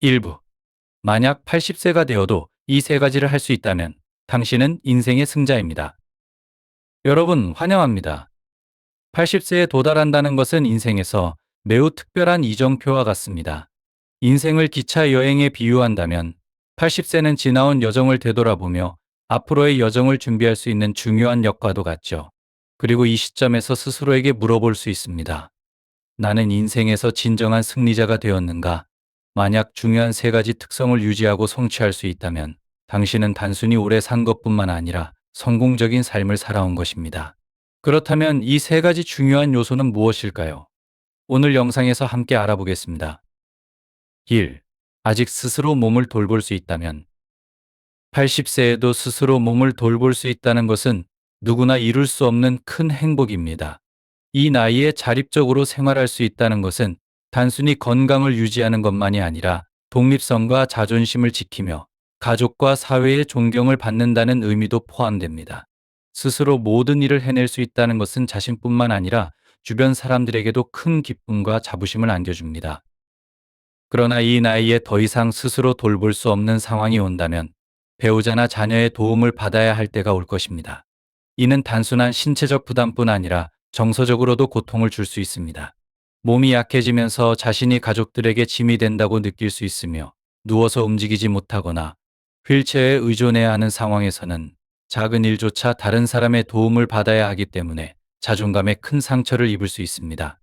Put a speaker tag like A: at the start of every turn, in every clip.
A: 일부. 만약 80세가 되어도 이 세 가지를 할 수 있다면 당신은 인생의 승자입니다. 여러분, 환영합니다. 80세에 도달한다는 것은 인생에서 매우 특별한 이정표와 같습니다. 인생을 기차 여행에 비유한다면 80세는 지나온 여정을 되돌아보며 앞으로의 여정을 준비할 수 있는 중요한 역과도 같죠. 그리고 이 시점에서 스스로에게 물어볼 수 있습니다. 나는 인생에서 진정한 승리자가 되었는가? 만약 중요한 세 가지 특성을 유지하고 성취할 수 있다면 당신은 단순히 오래 산 것뿐만 아니라 성공적인 삶을 살아온 것입니다. 그렇다면 이 세 가지 중요한 요소는 무엇일까요? 오늘 영상에서 함께 알아보겠습니다. 1. 아직 스스로 몸을 돌볼 수 있다면 80세에도 스스로 몸을 돌볼 수 있다는 것은 누구나 이룰 수 없는 큰 행복입니다. 이 나이에 자립적으로 생활할 수 있다는 것은 단순히 건강을 유지하는 것만이 아니라 독립성과 자존심을 지키며 가족과 사회의 존경을 받는다는 의미도 포함됩니다. 스스로 모든 일을 해낼 수 있다는 것은 자신뿐만 아니라 주변 사람들에게도 큰 기쁨과 자부심을 안겨줍니다. 그러나 이 나이에 더 이상 스스로 돌볼 수 없는 상황이 온다면 배우자나 자녀의 도움을 받아야 할 때가 올 것입니다. 이는 단순한 신체적 부담뿐 아니라 정서적으로도 고통을 줄 수 있습니다. 몸이 약해지면서 자신이 가족들에게 짐이 된다고 느낄 수 있으며 누워서 움직이지 못하거나 휠체어에 의존해야 하는 상황에서는 작은 일조차 다른 사람의 도움을 받아야 하기 때문에 자존감에 큰 상처를 입을 수 있습니다.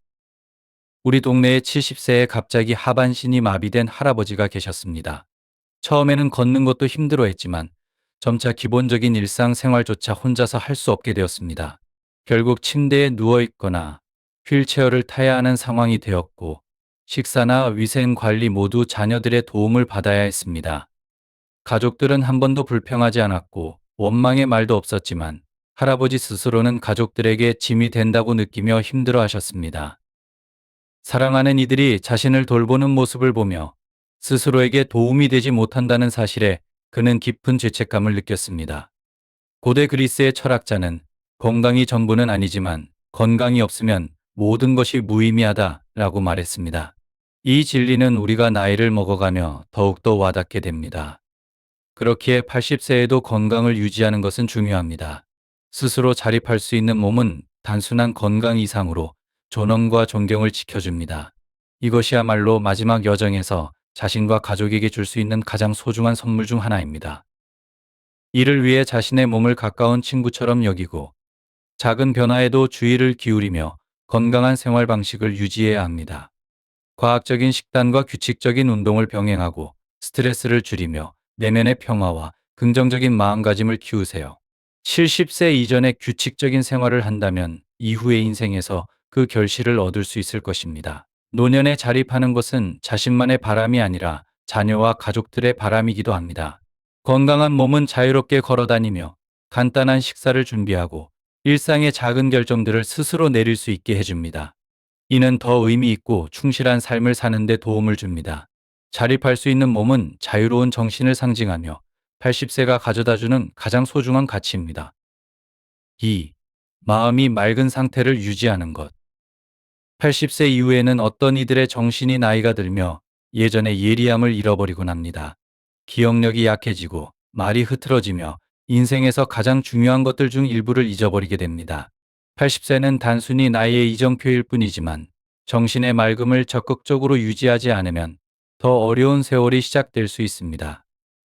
A: 우리 동네에 70세에 갑자기 하반신이 마비된 할아버지가 계셨습니다. 처음에는 걷는 것도 힘들어했지만 점차 기본적인 일상생활조차 혼자서 할 수 없게 되었습니다. 결국 침대에 누워있거나 휠체어를 타야 하는 상황이 되었고 식사나 위생 관리 모두 자녀들의 도움을 받아야 했습니다. 가족들은 한 번도 불평하지 않았고 원망의 말도 없었지만 할아버지 스스로는 가족들에게 짐이 된다고 느끼며 힘들어하셨습니다. 사랑하는 이들이 자신을 돌보는 모습을 보며 스스로에게 도움이 되지 못한다는 사실에 그는 깊은 죄책감을 느꼈습니다. 고대 그리스의 철학자는 건강이 전부는 아니지만 건강이 없으면 모든 것이 무의미하다라고 말했습니다. 이 진리는 우리가 나이를 먹어가며 더욱더 와닿게 됩니다. 그렇기에 80세에도 건강을 유지하는 것은 중요합니다. 스스로 자립할 수 있는 몸은 단순한 건강 이상으로 존엄과 존경을 지켜줍니다. 이것이야말로 마지막 여정에서 자신과 가족에게 줄 수 있는 가장 소중한 선물 중 하나입니다. 이를 위해 자신의 몸을 가까운 친구처럼 여기고 작은 변화에도 주의를 기울이며 건강한 생활 방식을 유지해야 합니다. 과학적인 식단과 규칙적인 운동을 병행하고 스트레스를 줄이며 내면의 평화와 긍정적인 마음가짐을 키우세요. 70세 이전에 규칙적인 생활을 한다면 이후의 인생에서 그 결실을 얻을 수 있을 것입니다. 노년에 자립하는 것은 자신만의 바람이 아니라 자녀와 가족들의 바람이기도 합니다. 건강한 몸은 자유롭게 걸어다니며 간단한 식사를 준비하고 일상의 작은 결정들을 스스로 내릴 수 있게 해줍니다. 이는 더 의미 있고 충실한 삶을 사는 데 도움을 줍니다. 자립할 수 있는 몸은 자유로운 정신을 상징하며 80세가 가져다주는 가장 소중한 가치입니다. 2. 마음이 맑은 상태를 유지하는 것. 80세 이후에는 어떤 이들의 정신이 나이가 들며 예전의 예리함을 잃어버리곤 합니다. 기억력이 약해지고 말이 흐트러지며 인생에서 가장 중요한 것들 중 일부를 잊어버리게 됩니다. 80세는 단순히 나이의 이정표일 뿐이지만 정신의 맑음을 적극적으로 유지하지 않으면 더 어려운 세월이 시작될 수 있습니다.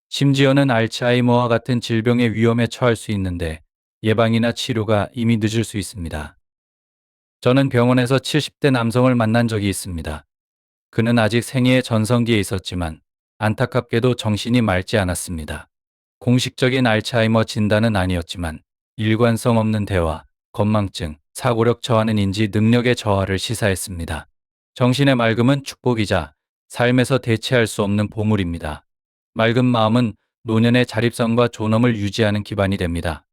A: 심지어는 알츠하이머와 같은 질병의 위험에 처할 수 있는데 예방이나 치료가 이미 늦을 수 있습니다. 저는 병원에서 70대 남성을 만난 적이 있습니다. 그는 아직 생애의 전성기에 있었지만 안타깝게도 정신이 맑지 않았습니다. 공식적인 알츠하이머 진단은 아니었지만 일관성 없는 대화, 건망증, 사고력 저하는 인지 능력의 저하를 시사했습니다. 정신의 맑음은 축복이자 삶에서 대체할 수 없는 보물입니다. 맑은 마음은 노년의 자립성과 존엄을 유지하는 기반이 됩니다.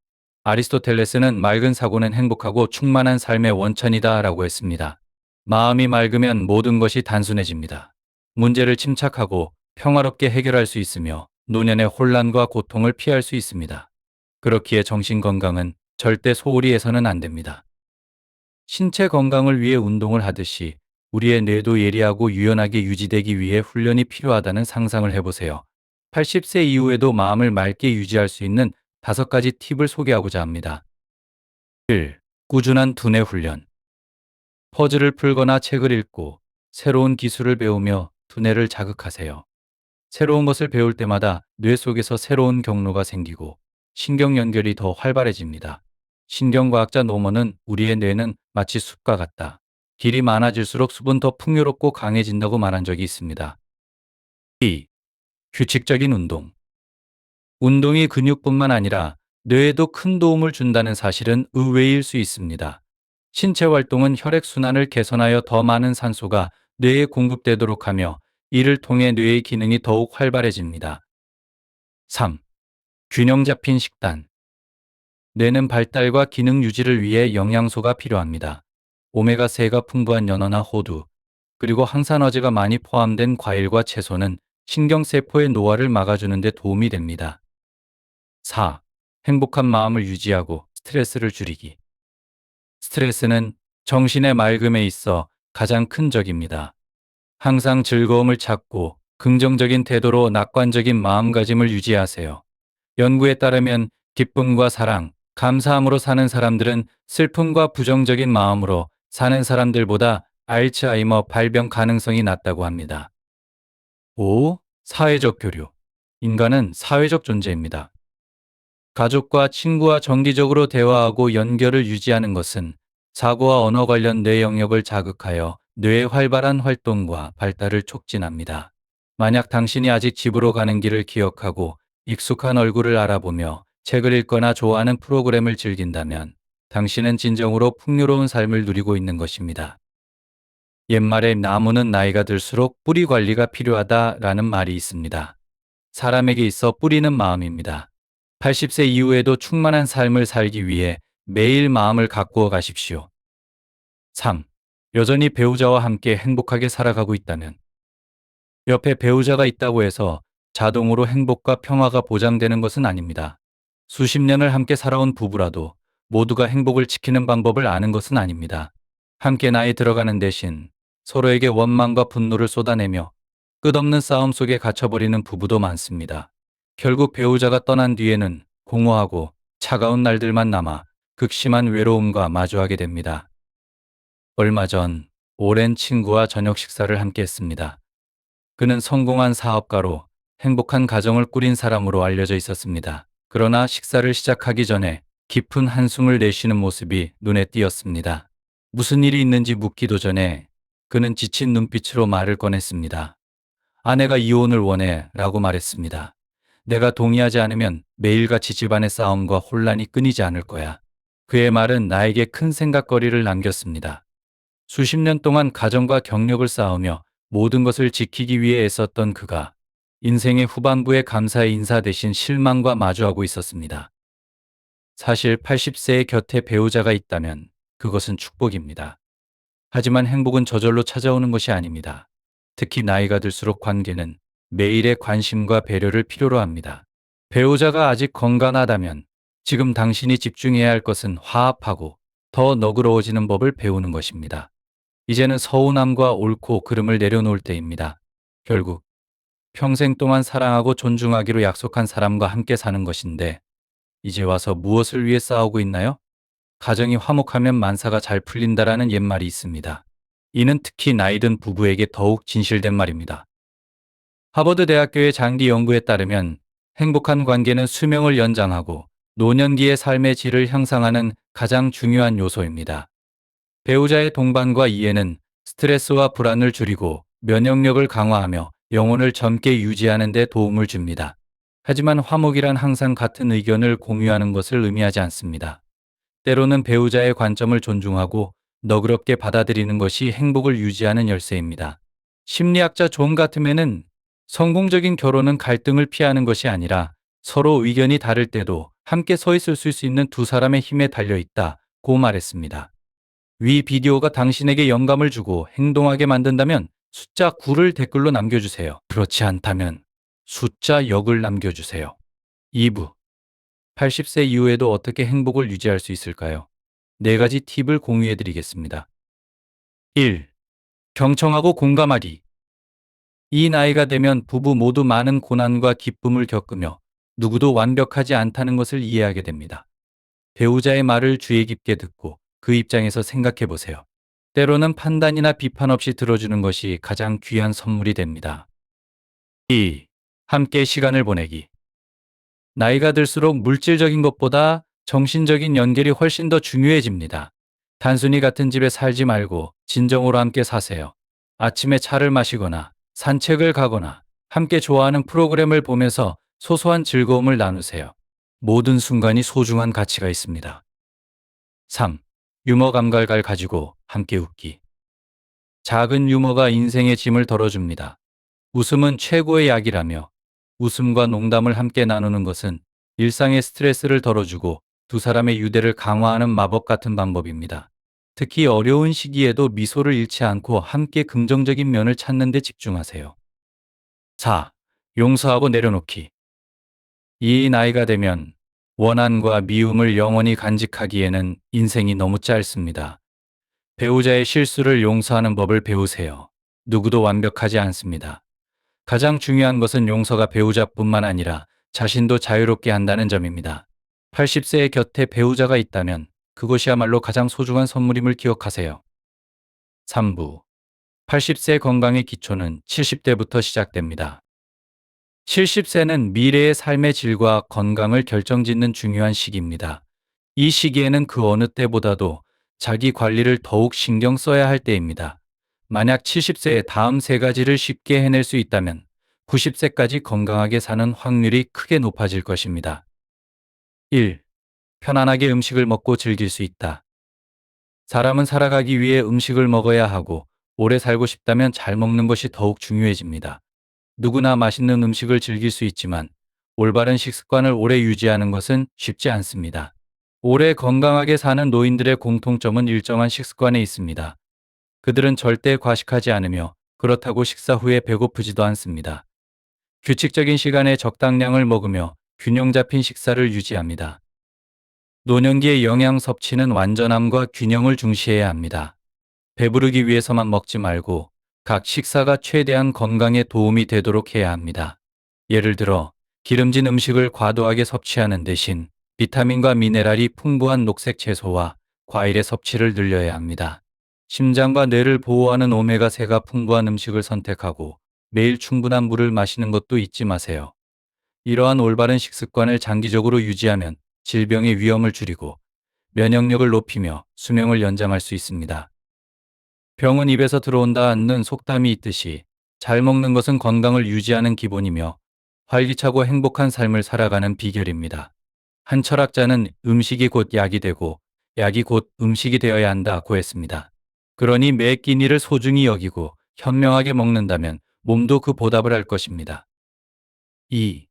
A: 아리스토텔레스는 맑은 사고는 행복하고 충만한 삶의 원천이다 라고 했습니다. 마음이 맑으면 모든 것이 단순해집니다. 문제를 침착하고 평화롭게 해결할 수 있으며 노년의 혼란과 고통을 피할 수 있습니다. 그렇기에 정신 건강은 절대 소홀히 해서는 안 됩니다. 신체 건강을 위해 운동을 하듯이 우리의 뇌도 예리하고 유연하게 유지되기 위해 훈련이 필요하다는 상상을 해보세요. 80세 이후에도 마음을 맑게 유지할 수 있는 5가지 팁을 소개하고자 합니다. 1. 꾸준한 두뇌 훈련. 퍼즐을 풀거나 책을 읽고 새로운 기술을 배우며 두뇌를 자극하세요. 새로운 것을 배울 때마다 뇌 속에서 새로운 경로가 생기고 신경 연결이 더 활발해집니다. 신경과학자 노먼은 우리의 뇌는 마치 숲과 같다. 길이 많아질수록 숲은 더 풍요롭고 강해진다고 말한 적이 있습니다. 2. 규칙적인 운동. 운동이 근육뿐만 아니라 뇌에도 큰 도움을 준다는 사실은 의외일 수 있습니다. 신체 활동은 혈액순환을 개선하여 더 많은 산소가 뇌에 공급되도록 하며 이를 통해 뇌의 기능이 더욱 활발해집니다. 3. 균형 잡힌 식단. 뇌는 발달과 기능 유지를 위해 영양소가 필요합니다. 오메가3가 풍부한 연어나 호두, 그리고 항산화제가 많이 포함된 과일과 채소는 신경세포의 노화를 막아주는 데 도움이 됩니다. 4. 행복한 마음을 유지하고 스트레스를 줄이기. 스트레스는 정신의 맑음에 있어 가장 큰 적입니다. 항상 즐거움을 찾고 긍정적인 태도로 낙관적인 마음가짐을 유지하세요. 연구에 따르면 기쁨과 사랑, 감사함으로 사는 사람들은 슬픔과 부정적인 마음으로 사는 사람들보다 알츠하이머 발병 가능성이 낮다고 합니다. 5. 사회적 교류. 인간은 사회적 존재입니다. 가족과 친구와 정기적으로 대화하고 연결을 유지하는 것은 사고와 언어 관련 뇌 영역을 자극하여 뇌의 활발한 활동과 발달을 촉진합니다. 만약 당신이 아직 집으로 가는 길을 기억하고 익숙한 얼굴을 알아보며 책을 읽거나 좋아하는 프로그램을 즐긴다면 당신은 진정으로 풍요로운 삶을 누리고 있는 것입니다. 옛말에 나무는 나이가 들수록 뿌리 관리가 필요하다라는 말이 있습니다. 사람에게 있어 뿌리는 마음입니다. 80세 이후에도 충만한 삶을 살기 위해 매일 마음을 가꾸어 가십시오. 3. 여전히 배우자와 함께 행복하게 살아가고 있다면. 옆에 배우자가 있다고 해서 자동으로 행복과 평화가 보장되는 것은 아닙니다. 수십 년을 함께 살아온 부부라도 모두가 행복을 지키는 방법을 아는 것은 아닙니다. 함께 나이 들어가는 대신 서로에게 원망과 분노를 쏟아내며 끝없는 싸움 속에 갇혀버리는 부부도 많습니다. 결국 배우자가 떠난 뒤에는 공허하고 차가운 날들만 남아 극심한 외로움과 마주하게 됩니다. 얼마 전 오랜 친구와 저녁 식사를 함께 했습니다. 그는 성공한 사업가로 행복한 가정을 꾸린 사람으로 알려져 있었습니다. 그러나 식사를 시작하기 전에 깊은 한숨을 내쉬는 모습이 눈에 띄었습니다. 무슨 일이 있는지 묻기도 전에 그는 지친 눈빛으로 말을 꺼냈습니다. 아내가 이혼을 원해 라고 말했습니다. 내가 동의하지 않으면 매일같이 집안의 싸움과 혼란이 끊이지 않을 거야. 그의 말은 나에게 큰 생각거리를 남겼습니다. 수십 년 동안 가정과 경력을 쌓으며 모든 것을 지키기 위해 애썼던 그가 인생의 후반부에 감사의 인사 대신 실망과 마주하고 있었습니다. 사실 80세의 곁에 배우자가 있다면 그것은 축복입니다. 하지만 행복은 저절로 찾아오는 것이 아닙니다. 특히 나이가 들수록 관계는 매일의 관심과 배려를 필요로 합니다. 배우자가 아직 건강하다면 지금 당신이 집중해야 할 것은 화합하고 더 너그러워지는 법을 배우는 것입니다. 이제는 서운함과 옳고 그름을 내려놓을 때입니다. 결국 평생 동안 사랑하고 존중하기로 약속한 사람과 함께 사는 것인데 이제 와서 무엇을 위해 싸우고 있나요? 가정이 화목하면 만사가 잘 풀린다라는 옛말이 있습니다. 이는 특히 나이든 부부에게 더욱 진실된 말입니다. 하버드 대학교의 장기 연구에 따르면 행복한 관계는 수명을 연장하고 노년기의 삶의 질을 향상하는 가장 중요한 요소입니다. 배우자의 동반과 이해는 스트레스와 불안을 줄이고 면역력을 강화하며 영혼을 젊게 유지하는 데 도움을 줍니다. 하지만 화목이란 항상 같은 의견을 공유하는 것을 의미하지 않습니다. 때로는 배우자의 관점을 존중하고 너그럽게 받아들이는 것이 행복을 유지하는 열쇠입니다. 심리학자 존 가트맨은 성공적인 결혼은 갈등을 피하는 것이 아니라 서로 의견이 다를 때도 함께 서 있을 수 있는 두 사람의 힘에 달려 있다고 말했습니다. 위 비디오가 당신에게 영감을 주고 행동하게 만든다면 숫자 9를 댓글로 남겨주세요. 그렇지 않다면 숫자 0을 남겨주세요. 2부 80세 이후에도 어떻게 행복을 유지할 수 있을까요? 4가지 팁을 공유해 드리겠습니다. 1. 경청하고 공감하기. 이 나이가 되면 부부 모두 많은 고난과 기쁨을 겪으며 누구도 완벽하지 않다는 것을 이해하게 됩니다. 배우자의 말을 주의 깊게 듣고 그 입장에서 생각해 보세요. 때로는 판단이나 비판 없이 들어주는 것이 가장 귀한 선물이 됩니다. 2. 함께 시간을 보내기. 나이가 들수록 물질적인 것보다 정신적인 연결이 훨씬 더 중요해집니다. 단순히 같은 집에 살지 말고 진정으로 함께 사세요. 아침에 차를 마시거나 산책을 가거나 함께 좋아하는 프로그램을 보면서 소소한 즐거움을 나누세요. 모든 순간이 소중한 가치가 있습니다. 3. 유머 감각을 가지고 함께 웃기. 작은 유머가 인생의 짐을 덜어줍니다. 웃음은 최고의 약이라며 웃음과 농담을 함께 나누는 것은 일상의 스트레스를 덜어주고 두 사람의 유대를 강화하는 마법 같은 방법입니다. 특히 어려운 시기에도 미소를 잃지 않고 함께 긍정적인 면을 찾는 데 집중하세요. 4. 용서하고 내려놓기. 이 나이가 되면 원한과 미움을 영원히 간직하기에는 인생이 너무 짧습니다. 배우자의 실수를 용서하는 법을 배우세요. 누구도 완벽하지 않습니다. 가장 중요한 것은 용서가 배우자뿐만 아니라 자신도 자유롭게 한다는 점입니다. 80세의 곁에 배우자가 있다면 그것이야말로 가장 소중한 선물임을 기억하세요. 3부. 80세 건강의 기초는 70대부터 시작됩니다. 70세는 미래의 삶의 질과 건강을 결정짓는 중요한 시기입니다. 이 시기에는 그 어느 때보다도 자기 관리를 더욱 신경 써야 할 때입니다. 만약 70세에 다음 세 가지를 쉽게 해낼 수 있다면 90세까지 건강하게 사는 확률이 크게 높아질 것입니다. 1. 편안하게 음식을 먹고 즐길 수 있다. 사람은 살아가기 위해 음식을 먹어야 하고 오래 살고 싶다면 잘 먹는 것이 더욱 중요해집니다. 누구나 맛있는 음식을 즐길 수 있지만 올바른 식습관을 오래 유지하는 것은 쉽지 않습니다. 오래 건강하게 사는 노인들의 공통점은 일정한 식습관에 있습니다. 그들은 절대 과식하지 않으며 그렇다고 식사 후에 배고프지도 않습니다. 규칙적인 시간에 적당량을 먹으며 균형 잡힌 식사를 유지합니다. 노년기의 영양 섭취는 완전함과 균형을 중시해야 합니다. 배부르기 위해서만 먹지 말고 각 식사가 최대한 건강에 도움이 되도록 해야 합니다. 예를 들어 기름진 음식을 과도하게 섭취하는 대신 비타민과 미네랄이 풍부한 녹색 채소와 과일의 섭취를 늘려야 합니다. 심장과 뇌를 보호하는 오메가3가 풍부한 음식을 선택하고 매일 충분한 물을 마시는 것도 잊지 마세요. 이러한 올바른 식습관을 장기적으로 유지하면 질병의 위험을 줄이고 면역력을 높이며 수명을 연장할 수 있습니다. 병은 입에서 들어온다는 속담이 있듯이 잘 먹는 것은 건강을 유지하는 기본이며 활기차고 행복한 삶을 살아가는 비결입니다. 한 철학자는 음식이 곧 약이 되고 약이 곧 음식이 되어야 한다고 했습니다. 그러니 매 끼니를 소중히 여기고 현명하게 먹는다면 몸도 그 보답을 할 것입니다. 2.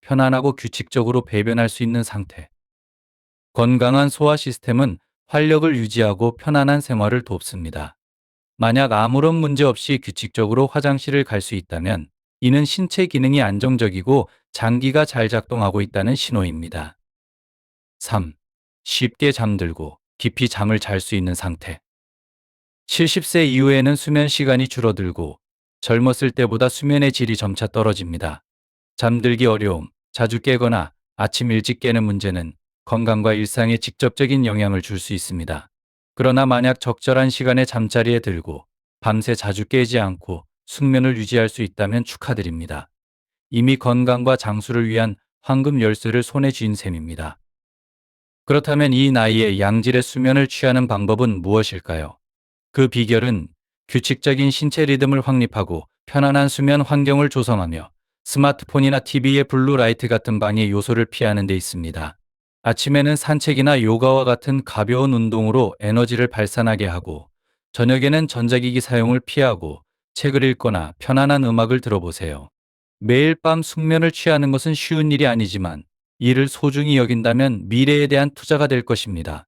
A: 편안하고 규칙적으로 배변할 수 있는 상태. 건강한 소화 시스템은 활력을 유지하고 편안한 생활을 돕습니다. 만약 아무런 문제 없이 규칙적으로 화장실을 갈 수 있다면 이는 신체 기능이 안정적이고 장기가 잘 작동하고 있다는 신호입니다. 3. 쉽게 잠들고 깊이 잠을 잘 수 있는 상태. 70세 이후에는 수면 시간이 줄어들고 젊었을 때보다 수면의 질이 점차 떨어집니다. 잠들기 어려움, 자주 깨거나 아침 일찍 깨는 문제는 건강과 일상에 직접적인 영향을 줄 수 있습니다. 그러나 만약 적절한 시간에 잠자리에 들고 밤새 자주 깨지 않고 숙면을 유지할 수 있다면 축하드립니다. 이미 건강과 장수를 위한 황금 열쇠를 손에 쥔 셈입니다. 그렇다면 이 나이에 양질의 수면을 취하는 방법은 무엇일까요? 그 비결은 규칙적인 신체 리듬을 확립하고 편안한 수면 환경을 조성하며 스마트폰이나 TV의 블루라이트 같은 방해 요소를 피하는 데 있습니다. 아침에는 산책이나 요가와 같은 가벼운 운동으로 에너지를 발산하게 하고 저녁에는 전자기기 사용을 피하고 책을 읽거나 편안한 음악을 들어보세요. 매일 밤 숙면을 취하는 것은 쉬운 일이 아니지만 이를 소중히 여긴다면 미래에 대한 투자가 될 것입니다.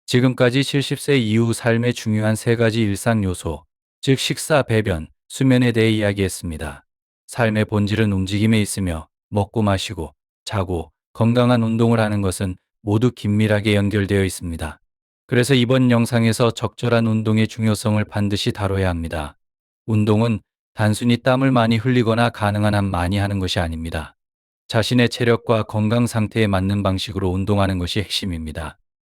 A: 지금까지 70세 이후 삶의 중요한 세 가지 일상 요소, 즉 식사, 배변, 수면에 대해 이야기했습니다. 삶의 본질은 움직임에 있으며 먹고 마시고 자고 건강한 운동을 하는 것은 모두 긴밀하게 연결되어 있습니다. 그래서 이번 영상에서 적절한 운동의 중요성을 반드시 다뤄야 합니다. 운동은 단순히 땀을 많이 흘리거나 가능한 한 많이 하는 것이 아닙니다. 자신의 체력과 건강 상태에 맞는 방식으로 운동하는 것이 핵심입니다.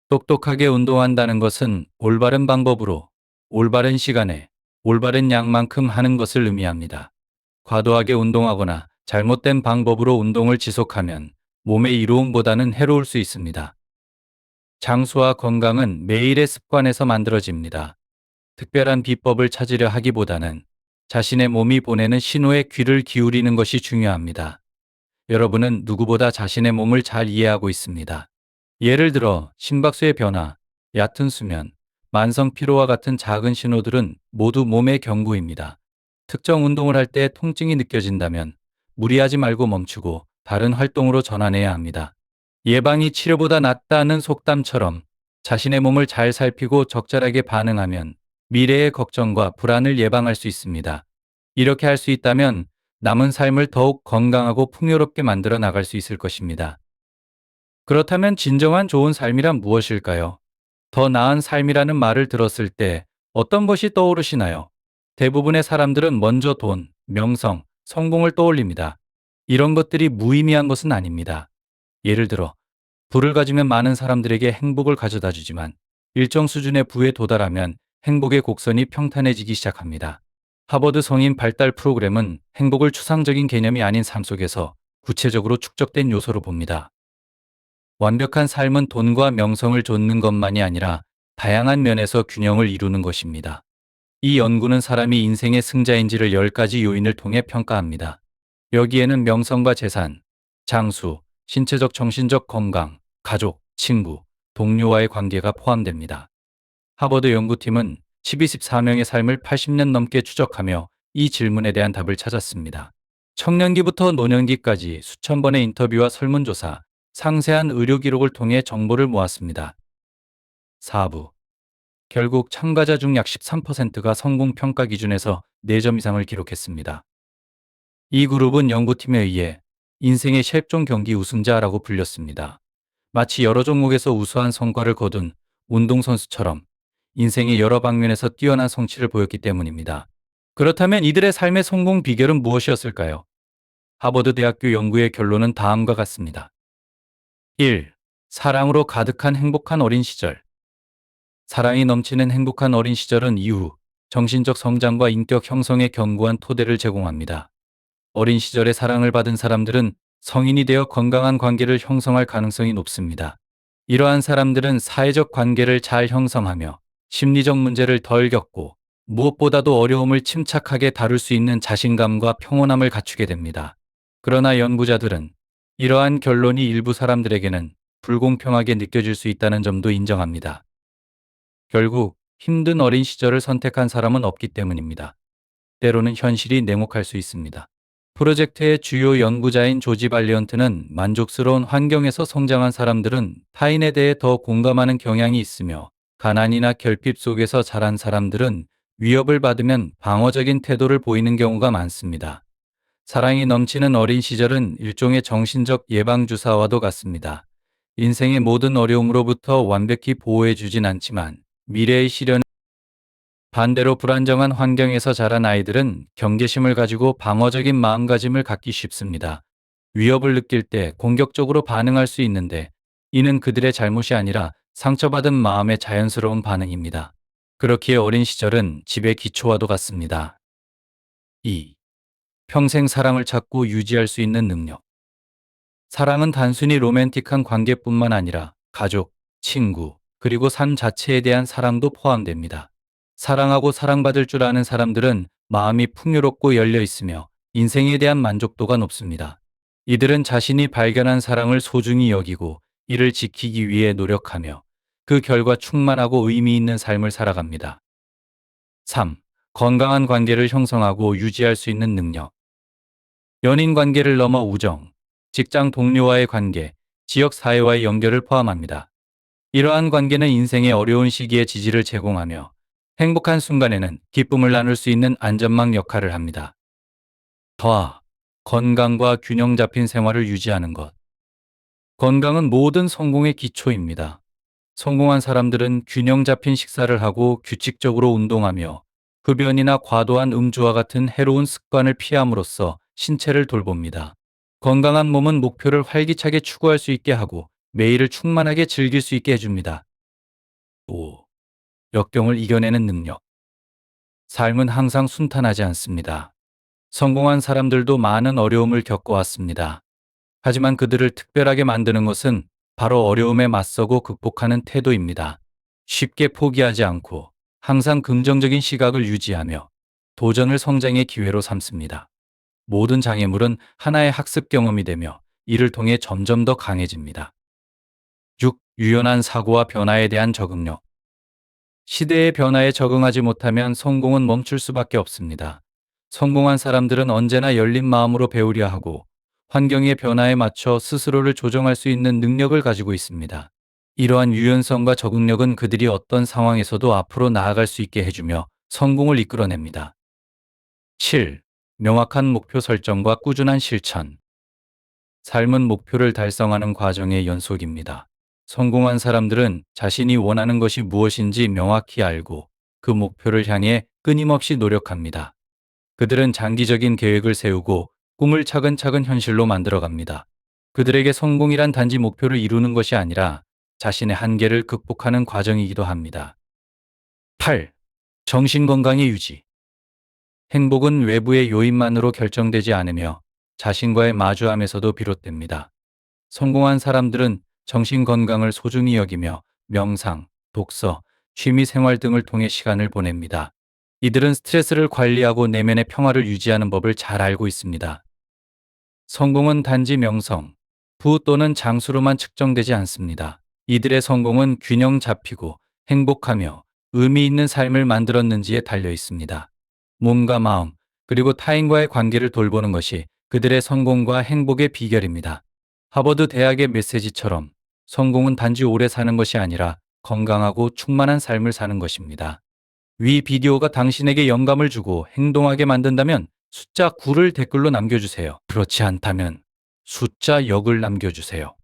A: 똑똑하게 운동한다는 것은 올바른 방법으로, 올바른 시간에, 올바른 양만큼 하는 것을 의미합니다. 과도하게 운동하거나 잘못된 방법으로 운동을 지속하면 몸의 이로움보다는 해로울 수 있습니다. 장수와 건강은 매일의 습관에서 만들어집니다. 특별한 비법을 찾으려 하기보다는 자신의 몸이 보내는 신호에 귀를 기울이는 것이 중요합니다. 여러분은 누구보다 자신의 몸을 잘 이해하고 있습니다. 예를 들어 심박수의 변화, 얕은 수면, 만성 피로와 같은 작은 신호들은 모두 몸의 경고입니다. 특정 운동을 할 때 통증이 느껴진다면 무리하지 말고 멈추고 다른 활동으로 전환해야 합니다. 예방이 치료보다 낫다는 속담처럼 자신의 몸을 잘 살피고 적절하게 반응하면 미래의 걱정과 불안을 예방할 수 있습니다. 이렇게 할 수 있다면 남은 삶을 더욱 건강하고 풍요롭게 만들어 나갈 수 있을 것입니다. 그렇다면 진정한 좋은 삶이란 무엇일까요? 더 나은 삶이라는 말을 들었을 때 어떤 것이 떠오르시나요? 대부분의 사람들은 먼저 돈, 명성, 성공을 떠올립니다. 이런 것들이 무의미한 것은 아닙니다. 예를 들어, 부를 가지면 많은 사람들에게 행복을 가져다 주지만 일정 수준의 부에 도달하면 행복의 곡선이 평탄해지기 시작합니다. 하버드 성인 발달 프로그램은 행복을 추상적인 개념이 아닌 삶 속에서 구체적으로 축적된 요소로 봅니다. 완벽한 삶은 돈과 명성을 좇는 것만이 아니라 다양한 면에서 균형을 이루는 것입니다. 이 연구는 사람이 인생의 승자인지를 10가지 요인을 통해 평가합니다. 여기에는 명성과 재산, 장수, 신체적 정신적 건강, 가족, 친구, 동료와의 관계가 포함됩니다. 하버드 연구팀은 12-14명의 삶을 80년 넘게 추적하며 이 질문에 대한 답을 찾았습니다. 청년기부터 노년기까지 수천 번의 인터뷰와 설문조사, 상세한 의료 기록을 통해 정보를 모았습니다. 4부. 결국 참가자 중 약 13%가 성공 평가 기준에서 4점 이상을 기록했습니다. 이 그룹은 연구팀에 의해 인생의 셰프종 경기 우승자라고 불렸습니다. 마치 여러 종목에서 우수한 성과를 거둔 운동선수처럼 인생의 여러 방면에서 뛰어난 성취를 보였기 때문입니다. 그렇다면 이들의 삶의 성공 비결은 무엇이었을까요? 하버드 대학교 연구의 결론은 다음과 같습니다. 1. 사랑으로 가득한 행복한 어린 시절. 사랑이 넘치는 행복한 어린 시절은 이후 정신적 성장과 인격 형성에 견고한 토대를 제공합니다. 어린 시절에 사랑을 받은 사람들은 성인이 되어 건강한 관계를 형성할 가능성이 높습니다. 이러한 사람들은 사회적 관계를 잘 형성하며 심리적 문제를 덜 겪고 무엇보다도 어려움을 침착하게 다룰 수 있는 자신감과 평온함을 갖추게 됩니다. 그러나 연구자들은 이러한 결론이 일부 사람들에게는 불공평하게 느껴질 수 있다는 점도 인정합니다. 결국 힘든 어린 시절을 선택한 사람은 없기 때문입니다. 때로는 현실이 냉혹할 수 있습니다. 프로젝트의 주요 연구자인 조지 발리언트는 만족스러운 환경에서 성장한 사람들은 타인에 대해 더 공감하는 경향이 있으며 가난이나 결핍 속에서 자란 사람들은 위협을 받으면 방어적인 태도를 보이는 경우가 많습니다. 사랑이 넘치는 어린 시절은 일종의 정신적 예방주사와도 같습니다. 인생의 모든 어려움으로부터 완벽히 보호해주진 않지만 미래의 시련 반대로 불안정한 환경에서 자란 아이들은 경계심을 가지고 방어적인 마음가짐을 갖기 쉽습니다. 위협을 느낄 때 공격적으로 반응할 수 있는데 이는 그들의 잘못이 아니라 상처받은 마음의 자연스러운 반응입니다. 그렇기에 어린 시절은 집의 기초와도 같습니다. 2. 평생 사랑을 찾고 유지할 수 있는 능력. 사랑은 단순히 로맨틱한 관계뿐만 아니라 가족, 친구, 그리고 삶 자체에 대한 사랑도 포함됩니다. 사랑하고 사랑받을 줄 아는 사람들은 마음이 풍요롭고 열려 있으며 인생에 대한 만족도가 높습니다. 이들은 자신이 발견한 사랑을 소중히 여기고 이를 지키기 위해 노력하며 그 결과 충만하고 의미 있는 삶을 살아갑니다. 3. 건강한 관계를 형성하고 유지할 수 있는 능력. 연인 관계를 넘어 우정, 직장 동료와의 관계, 지역 사회와의 연결을 포함합니다. 이러한 관계는 인생의 어려운 시기에 지지를 제공하며 행복한 순간에는 기쁨을 나눌 수 있는 안전망 역할을 합니다. 더 건강과 균형 잡힌 생활을 유지하는 것. 건강은 모든 성공의 기초입니다. 성공한 사람들은 균형 잡힌 식사를 하고 규칙적으로 운동하며 흡연이나 과도한 음주와 같은 해로운 습관을 피함으로써 신체를 돌봅니다. 건강한 몸은 목표를 활기차게 추구할 수 있게 하고 매일을 충만하게 즐길 수 있게 해줍니다. 5. 역경을 이겨내는 능력. 삶은 항상 순탄하지 않습니다. 성공한 사람들도 많은 어려움을 겪어왔습니다. 하지만 그들을 특별하게 만드는 것은 바로 어려움에 맞서고 극복하는 태도입니다. 쉽게 포기하지 않고 항상 긍정적인 시각을 유지하며 도전을 성장의 기회로 삼습니다. 모든 장애물은 하나의 학습 경험이 되며 이를 통해 점점 더 강해집니다. 6. 유연한 사고와 변화에 대한 적응력. 시대의 변화에 적응하지 못하면 성공은 멈출 수밖에 없습니다. 성공한 사람들은 언제나 열린 마음으로 배우려 하고 환경의 변화에 맞춰 스스로를 조정할 수 있는 능력을 가지고 있습니다. 이러한 유연성과 적응력은 그들이 어떤 상황에서도 앞으로 나아갈 수 있게 해주며 성공을 이끌어냅니다. 7. 명확한 목표 설정과 꾸준한 실천. 삶은 목표를 달성하는 과정의 연속입니다. 성공한 사람들은 자신이 원하는 것이 무엇인지 명확히 알고 그 목표를 향해 끊임없이 노력합니다. 그들은 장기적인 계획을 세우고 꿈을 차근차근 현실로 만들어갑니다. 그들에게 성공이란 단지 목표를 이루는 것이 아니라 자신의 한계를 극복하는 과정이기도 합니다. 8. 정신건강의 유지. 행복은 외부의 요인만으로 결정되지 않으며 자신과의 마주함에서도 비롯됩니다. 성공한 사람들은 정신 건강을 소중히 여기며 명상, 독서, 취미 생활 등을 통해 시간을 보냅니다. 이들은 스트레스를 관리하고 내면의 평화를 유지하는 법을 잘 알고 있습니다. 성공은 단지 명성, 부 또는 장수로만 측정되지 않습니다. 이들의 성공은 균형 잡히고 행복하며 의미 있는 삶을 만들었는지에 달려 있습니다. 몸과 마음, 그리고 타인과의 관계를 돌보는 것이 그들의 성공과 행복의 비결입니다. 하버드 대학의 메시지처럼 성공은 단지 오래 사는 것이 아니라 건강하고 충만한 삶을 사는 것입니다. 위 비디오가 당신에게 영감을 주고 행동하게 만든다면 숫자 9를 댓글로 남겨주세요. 그렇지 않다면 숫자 0을 남겨주세요.